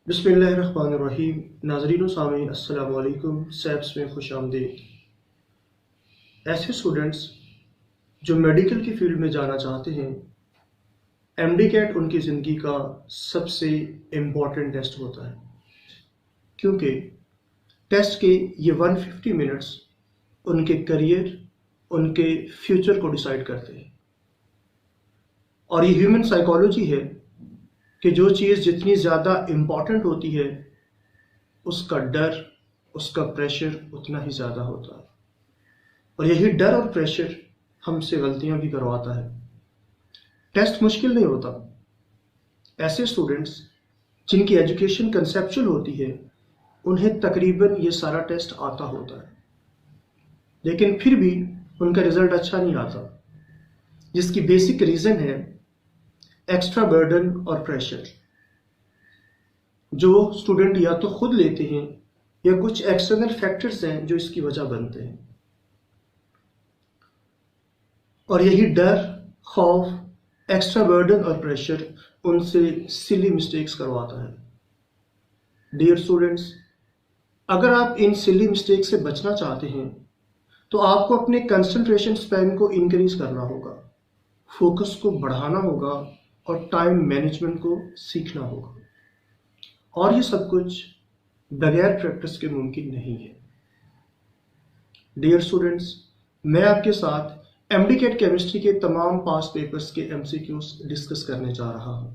बिस्मिल्लाहिर्रहमानिर्रहीम। नाज़रीन व सामीन अस्सलाम वालेकुम। सैप्स में खुश आमदीद। ऐसे स्टूडेंट्स जो मेडिकल की फील्ड में जाना चाहते हैं, एमडी कैट उनकी ज़िंदगी का सबसे इम्पॉर्टेंट टेस्ट होता है, क्योंकि टेस्ट के ये 150 मिनट्स उनके करियर, उनके फ्यूचर को डिसाइड करते हैं। और ये ह्यूमन साइकोलॉजी है कि जो चीज़ जितनी ज़्यादा इम्पॉर्टेंट होती है, उसका डर, उसका प्रेशर उतना ही ज़्यादा होता है। और यही डर और प्रेशर हमसे गलतियां भी करवाता है। टेस्ट मुश्किल नहीं होता। ऐसे स्टूडेंट्स जिनकी एजुकेशन कंसेप्चुअल होती है, उन्हें तकरीबन ये सारा टेस्ट आता होता है, लेकिन फिर भी उनका रिजल्ट अच्छा नहीं आता, जिसकी बेसिक रीज़न है एक्स्ट्रा बर्डन और प्रेशर, जो स्टूडेंट या तो खुद लेते हैं या कुछ एक्सटर्नल फैक्टर्स हैं जो इसकी वजह बनते हैं। और यही डर, खौफ, एक्स्ट्रा बर्डन और प्रेशर उनसे सिली मिस्टेक्स करवाता है। डियर स्टूडेंट्स, अगर आप इन सिली मिस्टेक से बचना चाहते हैं तो आपको अपने कंसंट्रेशन स्पैन को इंक्रीज करना होगा, फोकस को बढ़ाना होगा और टाइम मैनेजमेंट को सीखना होगा। और ये सब कुछ बगैर प्रैक्टिस के मुमकिन नहीं है। डियर स्टूडेंट्स, मैं आपके साथ एमडी कैट केमिस्ट्री के तमाम पास पेपर्स के एमसीक्यूज डिस्कस करने जा रहा हूं।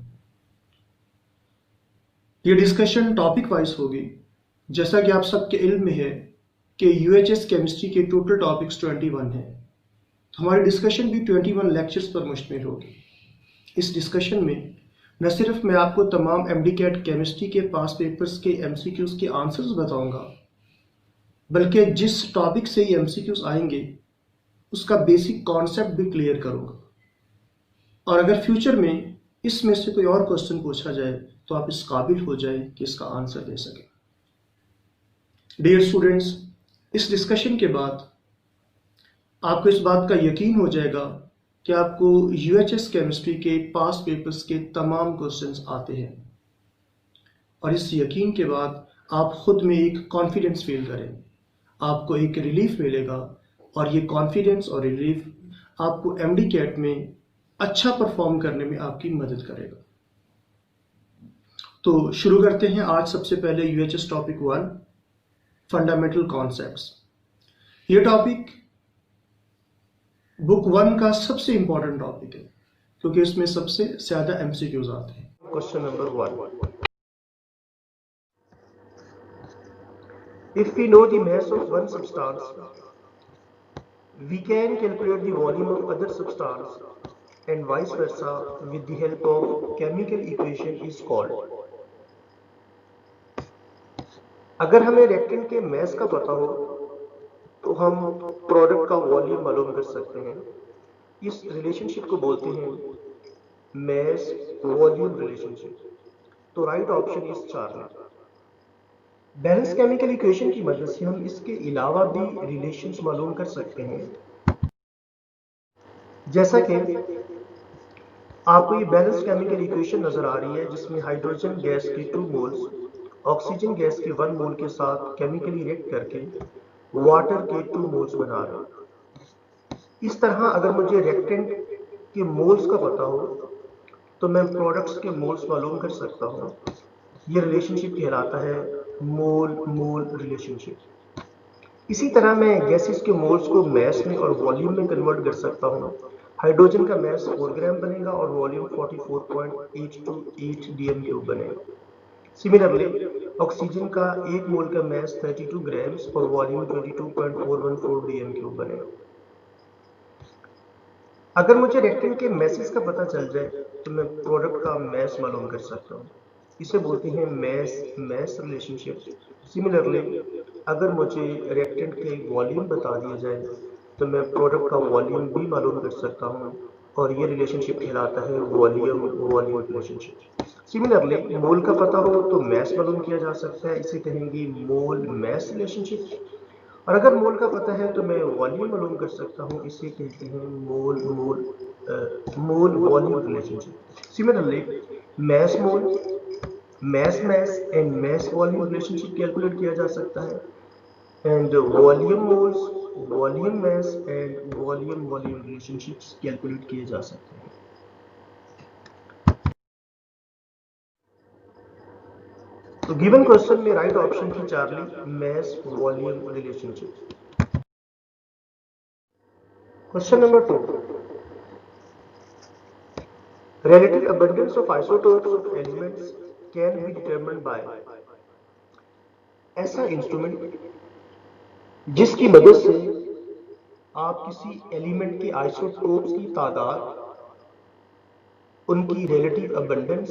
ये डिस्कशन टॉपिक वाइज होगी। जैसा कि आप सबके इल्म में है कि यूएचएस केमिस्ट्री के टोटल टॉपिक्स 21 हैं, तो हमारी डिस्कशन भी 21 लेक्चर्स पर मुश्तमिल होगी। इस डिस्कशन में न सिर्फ मैं आपको तमाम एमडी कैट केमिस्ट्री के पास पेपर्स के एमसीक्यूज के आंसर्स बताऊंगा, बल्कि जिस टॉपिक से ये एमसीक्यूज आएंगे उसका बेसिक कॉन्सेप्ट भी क्लियर करूंगा। और अगर फ्यूचर में इसमें से कोई और क्वेश्चन पूछा जाए तो आप इस काबिल हो जाए कि इसका आंसर दे सकें। डियर स्टूडेंट्स, इस डिस्कशन के बाद आपको इस बात का यकीन हो जाएगा कि आपको यूएचएस केमिस्ट्री के पास पेपर्स के तमाम क्वेश्चंस आते हैं। और इस यकीन के बाद आप खुद में एक कॉन्फिडेंस फील करें, आपको एक रिलीफ मिलेगा, और ये कॉन्फिडेंस और रिलीफ आपको एमडी कैट में अच्छा परफॉर्म करने में आपकी मदद करेगा। तो शुरू करते हैं। आज सबसे पहले यूएचएस टॉपिक 1, फंडामेंटल कॉन्सेप्ट्स। ये टॉपिक बुक 1 का सबसे इंपॉर्टेंट टॉपिक है, क्योंकि इसमें सबसे ज्यादा एमसीक्यूज आते हैं। Question number 1, if we know the mass of one substance, we can calculate the volume of other substance and vice versa with the help of chemical equation is called। अगर हमें reactant के मास का पता हो तो हम प्रोडक्ट का volume मालूम कर सकते हैं। इस रिलेशनशिप को बोलते हैं मास वॉल्यूम रिलेशनशिप। तो right option is 4। Balance chemical equation की मदद से हम इसके अलावा भी रिलेशंस मालूम कर सकते हैं। जैसा कि आपको ये बैलेंस केमिकल इक्वेशन नजर आ रही है, जिसमें हाइड्रोजन गैस के 2 मोल्स ऑक्सीजन गैस के 1 मोल के साथ केमिकली रिएक्ट करके वाटर के 2 मोल्स बना रहे हैं। इस तरह अगर मुझे रिएक्टेंट के मोल्स का पता हो तो मैं प्रोडक्ट्स के मोल्स मालूम कर सकता हूँ। ये रिलेशनशिप कहलाता है मोल मोल रिलेशनशिप। इसी तरह मैं गैसेस के मोल्स को मास में और वॉल्यूम में कन्वर्ट कर सकता हूँ। हाइड्रोजन का मास 4 ग्राम बनेगा और वॉल्यूम 44.828 dm³ बनेगा। सिमिलरली ऑक्सीजन का 1 मोल का मास 32 ग्राम्स और वॉल्यूम 22.414 dm³ बनेगा। अगर मुझे रिएक्टेंट के मासेस का पता चल जाए तो मैं प्रोडक्ट का मास मालूम कर सकता हूँ। इसे बोलते हैं मास मास रिलेशनशिप। सिमिलरली अगर मुझे रिएक्टेंट के वॉल्यूम बता दिया जाए तो मैं प्रोडक्ट का वॉल्यूम भी मालूम कर सकता हूँ, और ये रिलेशनशिप कहलाता है वॉल्यूम वॉल्यूम रिलेशनशिप। सिमिलरली मोल का पता हो तो मास मालूम किया जा सकता है, इसे कहेंगे मोल मास रिलेशनशिप। और अगर मोल का पता है तो मैं वॉल्यूम मालूम कर सकता हूँ, इसे कहते हैं mole mole volume relationship. Similarly mass mole mass and mass volume relationship calculate किया जा सकता है, and volume moles, volume mass and volume relationships calculate किए जा सकते हैं। तो गिवन क्वेश्चन में राइट ऑप्शन थी Charlie, mass volume relationship। Question number 2, relative abundance of isotopes of elements can be determined by। ऐसा इंस्ट्रूमेंट जिसकी मदद से आप किसी एलिमेंट के आइसोटोप्स की तादाद, उनकी रिलेटिव अबंडेंस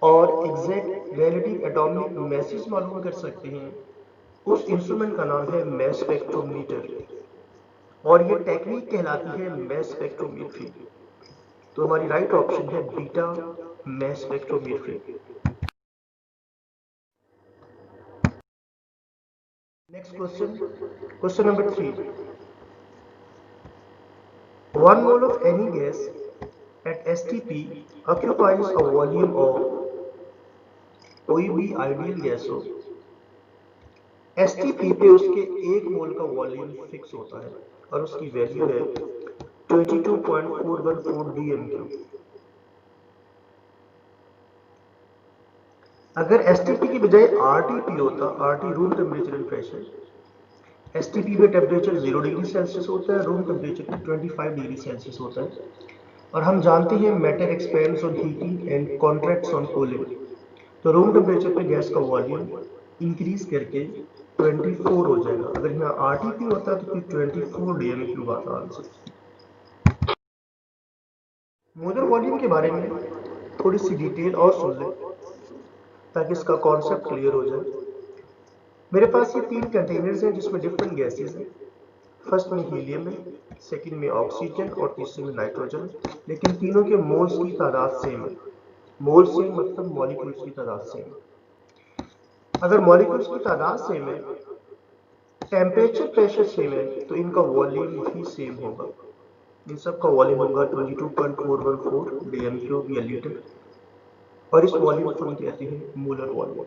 और एग्जैक्ट रिलेटिव एटॉमिक मैसेज मालूम कर सकते हैं, उस इंस्ट्रूमेंट का नाम है मैस स्पेक्ट्रोमीटर, और ये टेक्निक कहलाती है मैस स्पेक्ट्रोमेट्री। तो हमारी राइट ऑप्शन है beta, mass spectrometry. Next question, question number 3, 1 mole of any gas at STP occupies a volume of, कोई भी आइडियल गैस हो, STP पे उसके 1 मोल का वॉल्यूम फिक्स होता है और उसकी वैल्यू है 22.414 dm3। अगर STP की बजाय RTP होता, RT room temperature and pressure, STP में टेम्परेचर 0 डिग्री सेल्सियस होता है, रूम टेम्परेचर 25 डिग्री सेल्सियस होता है, और हम जानते हैं matter expends on heating and contracts on cooling. तो रूम टेम्परेचर पे गैस का वॉल्यूम इंक्रीज करके 24 हो जाएगा। अगर यहाँ RTP होता तो फिर 24 dm³ आता आंसर। मोलर वॉल्यूम के बारे में थोड़ी सी डिटेल और सुन लें ताकि इसका कॉन्सेप्ट क्लियर हो जाए। मेरे पास ये 3 कंटेनर्स हैं जिसमें डिफरेंट गैसेस हैं। फर्स्ट में हीलियम है, सेकंड में ऑक्सीजन और तीसरे में नाइट्रोजन, लेकिन तीनों के मोल्स की तादाद सेम है। मोल सेम मतलब मॉलिक्यूल्स की तादाद सेम है। अगर मॉलिक्यूल्स की तादाद सेम है, टेम्परेचर प्रेशर सेम है, तो इनका वॉल्यूम भी सेम होगा। इन सब का वॉल्यूम होगा 22.414 dm³ या लीटर, और इस वॉल्यूम को हम कहते हैं मोलर वॉल्यूम।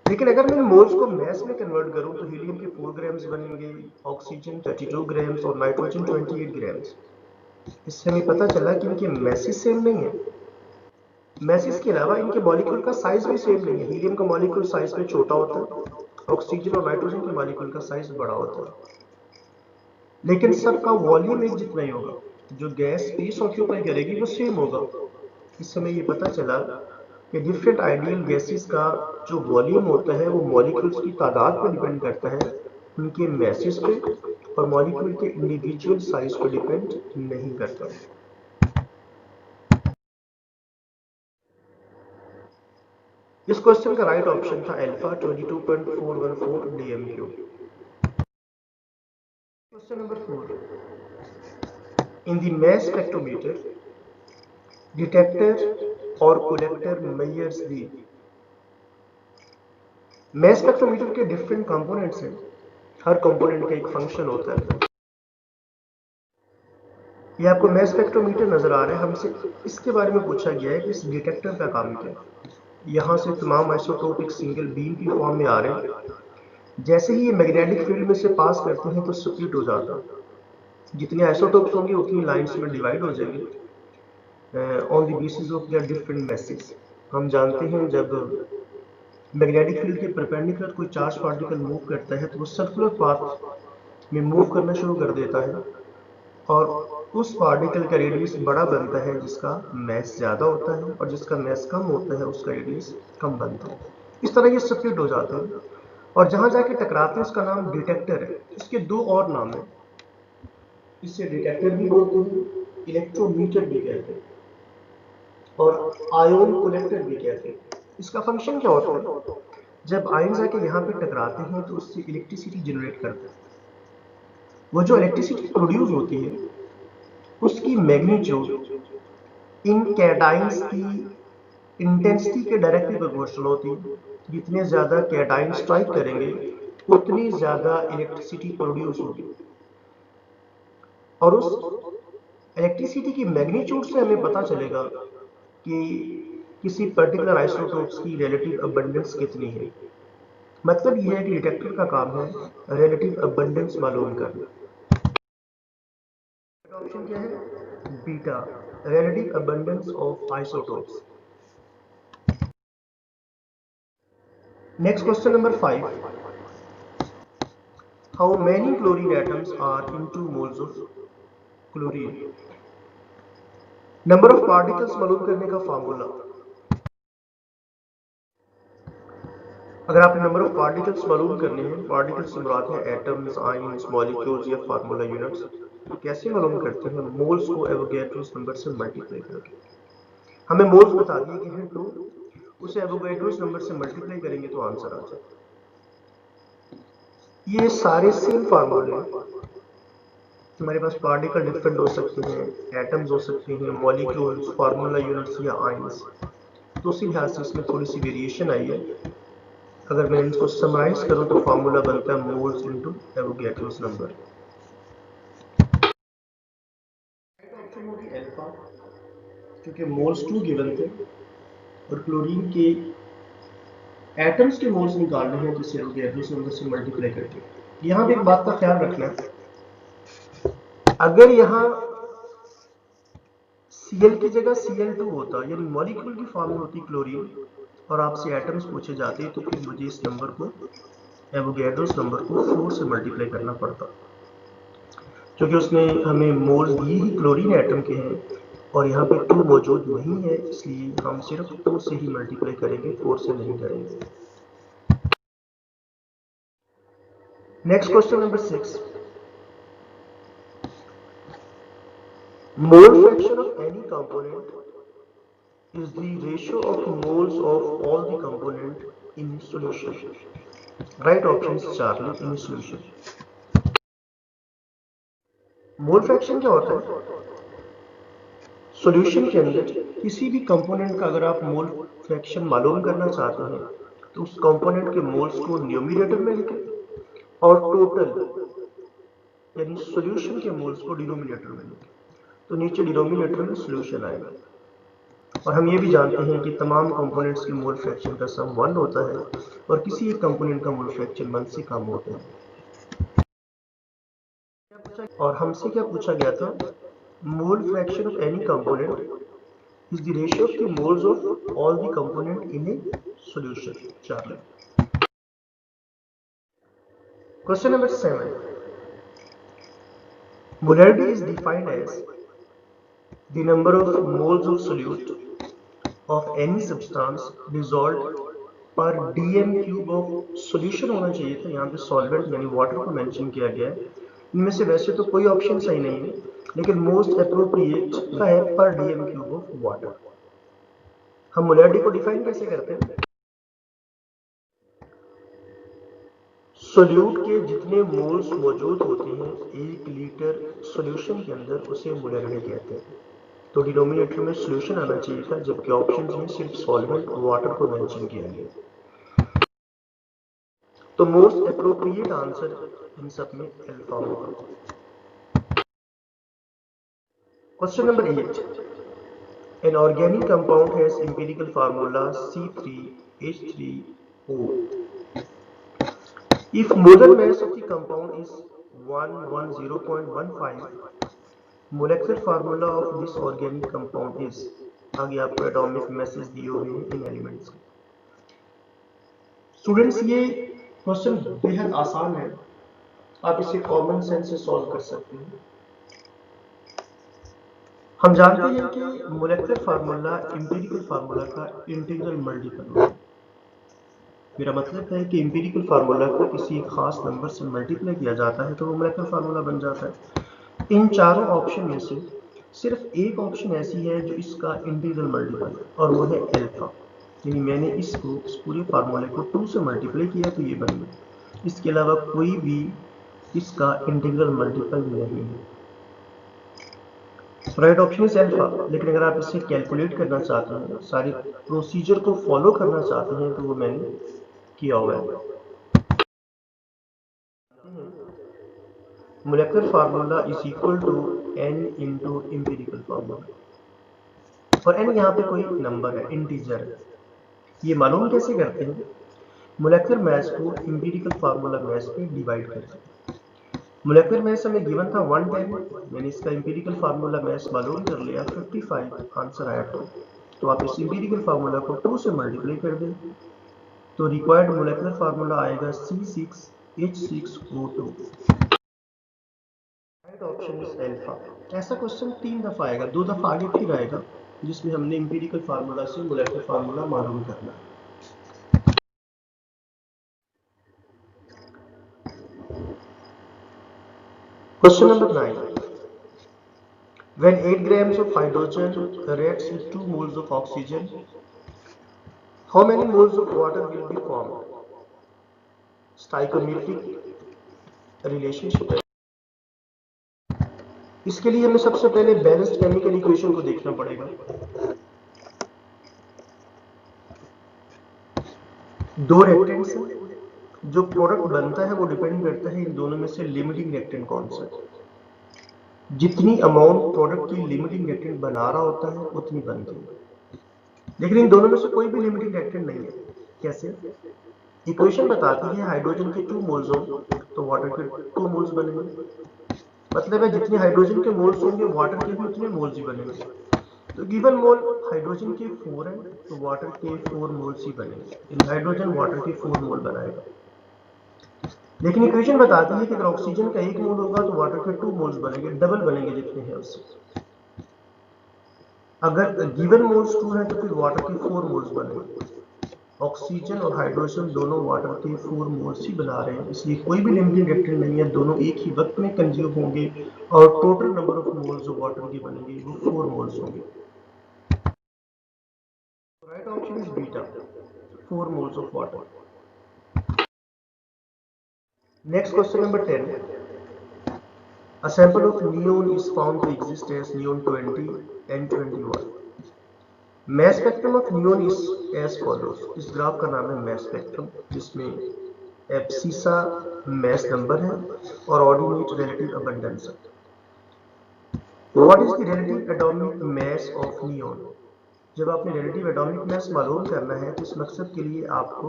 लेकिन अगर मैं मोल्स को मैस में कन्वर्ट करूं तो हीलियम के 4 ग्राम्स बनेंगे, ऑक्सीजन 32 ग्राम्स और नाइट्रोजन 28 ग्राम्स। इससे हमें पता चला कि इनके मैसेज सेम नहीं है। मैसेज के अलावा इनके मॉलिक्यूल का साइज भी सेम नहीं है। हीलियम का मॉलिक्यूल साइज में छोटा होता है, ऑक्सीजन और नाइट्रोजन के मॉलिक्यूल का साइज बड़ा होता है, लेकिन सबका वॉल्यूम एक जितना ही होगा। जो गैस स्पेस ऑक्यूपाई करेगी वो सेम होगा। इससे हमें ये पता चला कि डिफरेंट आइडियल गैसेस का जो वॉल्यूम होता है वो मॉलिक्यूल्स की तादाद पर डिपेंड करता है, उनके मैसेज पे, और मॉलिक्यूल के इंडिविजुअल साइज पर डिपेंड नहीं करता। इस क्वेश्चन का राइट ऑप्शन था alpha 22.414 dm³। Question number 4, in the mass spectrometer detector और collector measures the. Mass spectrometer के डिफरेंट कंपोनेंट्स हैं, हर कंपोनेंट का एक फंक्शन होता है। ये आपको मैस स्पेक्ट्रोमीटर नजर आ रहा है, हमसे इसके बारे में पूछा गया है कि इस डिटेक्टर का काम क्या है। यहाँ से तमाम आइसोटोप एक सिंगल बीम की फॉर्म में आ रहे हैं। जैसे ही ये मैग्नेटिक फील्ड में से पास करते हैं तो स्प्लिट हो जाता है। जितने आइसोटोप्स होंगे उतनी लाइंस में डिवाइड हो जाएंगे on the basis of their different message. हम जानते हैं जब मैग्नेटिक फील्ड के परपेंडिकुलर कोई चार्ज पार्टिकल मूव करता है तो वो सर्कुलर पाथ में मूव करना शुरू कर देता है, और उस पार्टिकल का रेडियस बड़ा बनता है जिसका मैस ज़्यादा होता है, और जिसका मैस कम होता है उसका रेडियस कम बनता है। इस तरह ये स्प्लिट हो जाते हैं, और जहाँ जाके टकराते हैं उसका नाम डिटेक्टर है। इसके 2 और नाम हैं, इसे डिटेक्टर भी बोलते हैं, इलेक्ट्रोमीटर भी कहते हैं, और आयोन कलेक्टर भी कहते हैं। इसका फंक्शन क्या होता है, जब आयन जाके यहाँ पे टकराते हैं तो उससे इलेक्ट्रिसिटी जनरेट करते हैं। वो जो इलेक्ट्रिसिटी प्रोड्यूस होती है उसकी मैग्नीट्यूड इन कैटाइंस की इंटेंसिटी के डायरेक्टली प्रोपोर्शनल होती है। जितने ज्यादा कैटाइन स्ट्राइक करेंगे उतनी ज्यादा इलेक्ट्रिसिटी प्रोड्यूस होगी, और उस इलेक्ट्रिसिटी की मैग्नीट्यूड से हमें पता चलेगा कि किसी पर्टिकुलर आइसोटोप्स की रिलेटिव अबंडेंस कितनी है। मतलब यह है कि डिटेक्टर का काम है रिलेटिव अबंडेंस मालूम करना। ऑप्शन क्या है, beta, relative abundance of isotopes. Next question number 5, how many chlorine atoms are in 2 moles of chlorine। Number of particles मालूम करने का फार्मूला। अगर आपने नंबर ऑफ पार्टिकल्स मालूम करने हैं, पार्टिकल्स से मुराद है एटम्स, आयंस, मॉलिक्यूल्स या फार्मूला यूनिट्स, तो कैसे मालूम करते हैं, मोल्स को एवोगैड्रोस नंबर से मल्टीप्लाई करके। हमें मोल्स बता दिए कि हैं 2, उसे एवोगैड्रोस नंबर से मल्टीप्लाई करेंगे तो आंसर आ जाए। ये सारे सेम फार्मूले हैं। हमारे पास पार्टिकल डिफरेंट हो सकते हैं, एटम्स हो सकते हैं, मॉलिक्यूल्स, फार्मूला यूनिट्स या आयंस, तो उसी लिहाज से इसमें थोड़ी सी वेरिएशन आई है। अगर मैं इसको समराइज करूं तो फार्मूला बनता है moles into Avogadro's number. Option होगी अल्फा, क्योंकि मोल्स 2 गिवन थे और क्लोरीन के एटम्स के मोल्स निकालने हैं, जिसे एवोगैड्रोस नंबर से मल्टीप्लाई करके। यहां पे एक बात का ख्याल रखना है, अगर यहां Cl की जगह Cl2 होता, यानी मॉलिक्यूल की फॉर्म में होती क्लोरीन, और आपसे एटम्स पूछे जाते, तो फिर मुझे इस नंबर को, एवोगैड्रोस नंबर को 4 से मल्टीप्लाई करना पड़ता, क्योंकि उसने हमें मोल्स दिए ही क्लोरीन एटम के हैं और यहाँ पे 2 मौजूद नहीं है, इसलिए हम सिर्फ 2 से ही मल्टीप्लाई करेंगे, 4 से नहीं करेंगे। Next question number 6, mole fraction of any component is the ratio of moles of all the component in solution। Right option is Charlie in solution। Mole fraction क्या होता है, सॉल्यूशन के अंदर किसी भी कंपोनेंट का अगर आप मोल फ्रैक्शन मालूम करना चाहते हैं, तो उस कंपोनेंट के मोल्स को न्यूमरेटर में लिखें और टोटल यानी सॉल्यूशन के मोल्स को डिनोमिनेटर में लिखें, तो नीचे डिनोमिनेटर में सॉल्यूशन आएगा। और हम ये भी जानते हैं कि तमाम कंपोनेंट्स के मोल फ्रैक्शन का सम 1 होता है और किसी एक कंपोनेंट का मोल फ्रैक्शन 1 से कम होता है। और हमसे क्या पूछा गया था, mole fraction of any component is the ratio of the moles of all the component in a solution। Charlie। Question number 7, molarity is defined as the number of moles of solute of any substance dissolved per dm cube of solution होना चाहिए था, यहाँ पे solvent यानी water को mention किया गया है। इनमें से वैसे तो कोई ऑप्शन सही नहीं है, लेकिन मोस्ट अप्रोप्रिएट का है पर dm cube ऑफ वाटर। हम मोलैरिटी को डिफाइन कैसे करते हैं, सोल्यूट के जितने मोल्स मौजूद होते हैं 1 लीटर सॉल्यूशन के अंदर, उसे मोलैरिटी कहते हैं। तो डिनोमिनेटर में सॉल्यूशन आना चाहिए था, जबकि ऑप्शंस में सिर्फ सॉल्वेंट और वाटर को मेंशन किया गया। तो मोस्ट एप्रोप्रिएट आंसर इन सब में अल्फा होगा। Question number 8, an organic compound has empirical formula C3H3O। If molar mass of the compound is 110.15, molecular formula of this organic compound is। आगे आपको एटॉमिक मैसेज दिए हुए हैं इन एलिमेंट्स के। Students, ये क्वेश्चन बेहद आसान है, आप इसे कॉमन सेंस से सॉल्व कर सकते हैं। हम जानते हैं कि मोलेकुलर फार्मूला एम्पिरिकल फार्मूला का इंटीग्रल मल्टीपल होता है। मेरा मतलब है कि एम्पिरिकल फार्मूला को किसी खास नंबर से मल्टीप्लाई किया जाता है तो वो मोलेकुलर फार्मूला बन जाता है। इन चारों ऑप्शन में से सिर्फ एक ऑप्शन ऐसी है जो इसका इंटीग्रल मल्टीपल है, और वो है अल्फा। यानी मैंने इसको, इस पूरे फार्मूले को 2 से मल्टीप्लाई किया तो ये बन गया। इसके अलावा कोई भी इसका इंटीग्रल मल्टीपल नहीं है। Right option is alpha. लेकिन अगर आप इसे कैलकुलेट करना चाहते हैं, सारी प्रोसीजर को फॉलो करना चाहते हैं, तो वो मैंने किया हुआ है। Molecular formula is equal to n into empirical formula. और n यहाँ पे कोई नंबर है, इंटीजर है। ये मालूम कैसे करते हैं? मोलेकुलर मास को एम्पिरिकल फार्मूला मास पे डिवाइड करते हैं। मोलेकुलर मास हमें गिवन था 110, मैंने इसका एम्पिरिकल फार्मूला मास मालूम कर लिया 55, आंसर आया 2। तो आप इस एम्पिरिकल फार्मूला को 2 से मल्टीप्लाई कर दें तो रिक्वायर्ड मोलेकुलर फार्मूला आएगा C6H6O2। Right option is alpha. ऐसा क्वेश्चन 3 दफा आएगा, 2 दफा आगे फिर आएगा, जिसमें हमने एम्पिरिकल फार्मूला से मोलेकुलर फार्मूला मालूम करना है। Question number 9, when 8 grams of hydrogen reacts with 2 moles of oxygen, how many moles of water will be formed? Stoichiometric relationship है। इसके लिए हमें सबसे पहले बैलेंस्ड केमिकल इक्वेशन को देखना पड़ेगा। दो रिएक्टेंट्स हैं, जो प्रोडक्ट बनता है वो डिपेंड करता है इन दोनों में से लिमिटिंग रिएक्टेंट कौन सा है। जितनी अमाउंट प्रोडक्ट की लिमिटिंग रिएक्टेंट बना रहा होता है उतनी बनती है, लेकिन इन दोनों में से कोई भी लिमिटिंग रिएक्टेंट नहीं है। कैसे? इक्वेशन बताती है हाइड्रोजन के 2 मोल्स हो तो वाटर के 2 मोल्स बनेंगे, मतलब है जितने हाइड्रोजन के मोल्स होंगे वाटर के भी उतने मोल्स ही बनेंगे। तो गिवन मोल हाइड्रोजन के 4 है तो वाटर के 4 मोल्स ही बनेंगे। इन हाइड्रोजन वाटर के 4 मोल बनाएगा, लेकिन इक्वेशन बताती है कि अगर ऑक्सीजन का 1 मोल होगा तो वाटर के 2 मोल्स बनेंगे, डबल बनेंगे जितने हैं उससे। अगर गिवन मोल्स 2 है तो फिर वाटर के 4 मोल्स बनेंगे। ऑक्सीजन और हाइड्रोजन दोनों वाटर के 4 मोल्स ही बना रहे हैं, इसलिए कोई भी लिमिटिंग रिएक्टेंट नहीं है, दोनों एक ही वक्त में कंज्यूम होंगे और टोटल नंबर ऑफ मोल्स जो वाटर के बनेंगे वो 4 मोल्स होंगे। Right option is beta, 4 moles of water. Next question number 10. A sample of neon is found to exist as neon 20 and 21. Mass spectrum of neon is as follows. इस graph का नाम है mass spectrum, जिसमें abscissa mass number है और ordinate relative abundance है। What is the relative atomic mass of neon? जब आपने relative atomic mass मालूम करना है तो इस मकसद के लिए आपको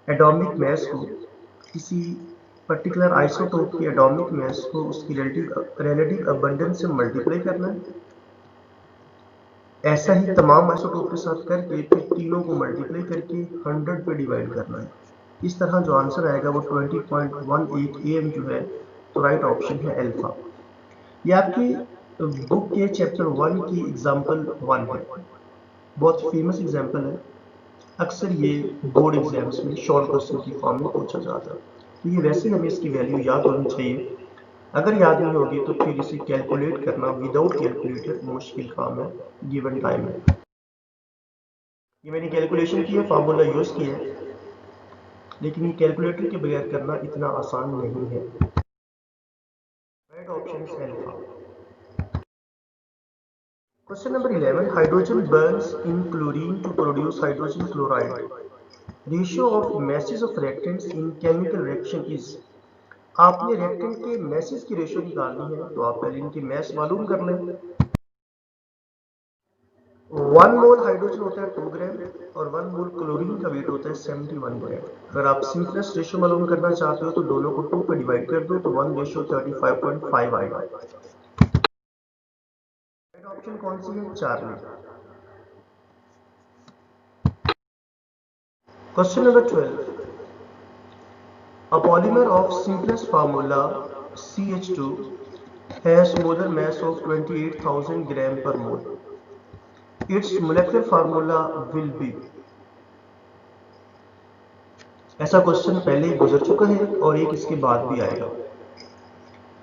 एटॉमिक मास को किसी पर्टिकुलर आइसोटोप की एटॉमिक मास को उसकी रिलेटिव अबंडेंस से मल्टीप्लाई करना है। ऐसा ही तमाम आइसोटोप के साथ करके फिर तीनों को मल्टीप्लाई करके 100 पे डिवाइड करना है। इस तरह जो आंसर आएगा वो 20.18 AM जो है, तो राइट ऑप्शन है अल्फा। ये आपकी बुक के चैप्टर 1 की एग्जाम्पल 1 है, बहुत फेमस एग्जाम्पल है। अक्सर ये बोर्ड एग्जाम्स में शॉर्ट क्वेश्चन की फॉर्म में पूछा जाता है, तो ये वैसे हमें इसकी वैल्यू याद होनी चाहिए। अगर याद नहीं होगी तो फिर इसे कैलकुलेट करना विदाउट कैलकुलेटर मुश्किल काम है गिवन टाइम में। ये मैंने कैलकुलेशन की है, फार्मूला यूज किया है, लेकिन ये कैलकुलेटर के बगैर करना इतना आसान नहीं है। Right option is alpha. Question number 11. Hydrogen burns in chlorine to produce hydrogen chloride. Ratio of masses of reactants in chemical reaction is. आपने रिएक्टेंट के मैसेज की रेशियो निकालनी है तो आप पहले इनकी मैस मालूम कर लें। 1 मोल हाइड्रोजन होता है 2 ग्राम और 1 मोल क्लोरीन का वेट होता है 71 ग्राम। अगर आप सिंपलेस्ट रेशियो मालूम करना चाहते हो तो दोनों को 2 पे डिवाइड कर दो तो 1:35.5 आएगा। राइट ऑप्शन कौन सी है? 4 में। Question number 12. A polymer of simplest formula CH2 has molar mass of 28,000 gram per mole. Its molecular formula will be. ऐसा क्वेश्चन पहले ही गुजर चुका है और एक इसके बाद भी आएगा।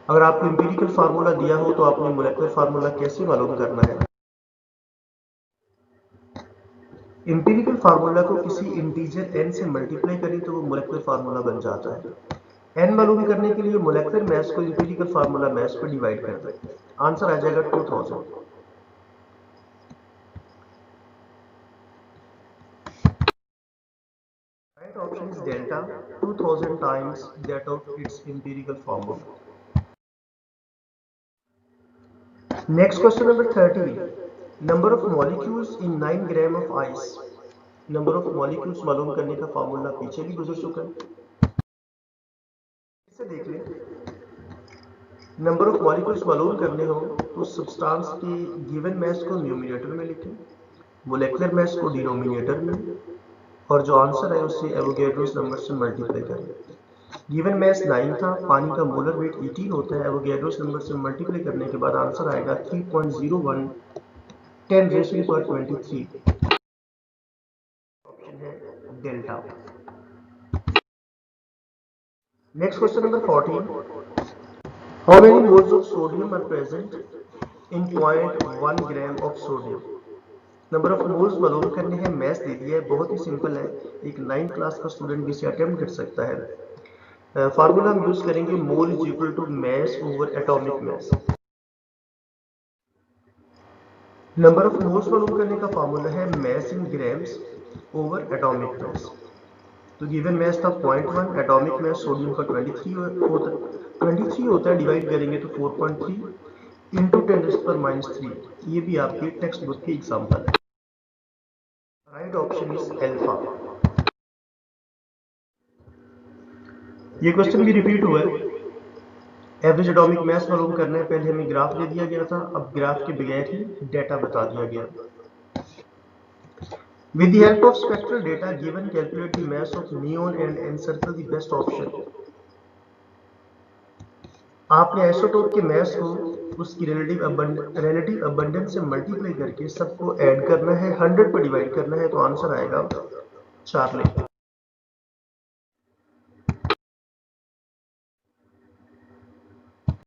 अगर आपको एम्पिरिकल फार्मूला दिया हो तो आपने मोलेकुलर फार्मूला कैसे मालूम करना है? एम्पिरिकल फार्मूला को किसी इंटीजर n से मल्टीप्लाई करें तो वो मोलेकुलर फार्मूला बन जाता है। n मालूम करने के लिए मोलेकुलर मास को एम्पिरिकल फार्मूला मास पर डिवाइड कर दें, आंसर आ जाएगा 2000। Right option is delta, 2000 times that of its empirical formula. Next question number 13, number of molecules in 9 gram of ice. Number of molecules मालूम करने का फॉर्मूला पीछे भी गुजर चुका है, इसे देख लें। नंबर ऑफ मॉलिक्यूल्स मालूम करने हो तो सब्सटेंस के गिवन मास को न्यूमरेटर में लिखें, मोलेकुलर मास को डिनोमिनेटर में, और जो आंसर है उससे एवोगैड्रोस नंबर से मल्टीप्लाई करें। गिवन मास 9 था, पानी का मोलर वेट 18 होता है, एवोगैड्रोस नंबर से मल्टीप्लाई करने के बाद आंसर आएगा 3.01 10⁻23। ऑप्शन है delta. Next question number 14, how many moles of sodium are present in 0.1 gram of sodium. Number of moles मालूम करने हैं, मैथ दे दिया है, बहुत ही सिंपल है, एक 9th क्लास का स्टूडेंट भी इसे अटेम्प्ट कर सकता है। फार्मूला हम यूज करेंगे, mole is equal to mass over atomic mass. Number of moles मालूम करने का फार्मूला है mass in grams over atomic mass. तो गिवन मास था 0.1, एटॉमिक मास सोडियम का 23 होता है, डिवाइड करेंगे तो 4.3 इंटू 10⁻³ ये भी आपके टेक्स्ट बुक की एग्जाम्पल है। Right option is alpha. ये क्वेश्चन भी रिपीट हुआ है। एवरेज एटॉमिक मास मालूम करना है, पहले हमें ग्राफ दे दिया गया था, अब ग्राफ के बगैर ही डेटा बता दिया गया। With the help of spectral data given, calculate the mass of neon and encircle the best option। आपने आइसोटोप के मास को उसकी रिलेटिव अबंडेंस से मल्टीप्लाई करके सबको ऐड करना है, 100 पर डिवाइड करना है, तो आंसर आएगा 4 लें।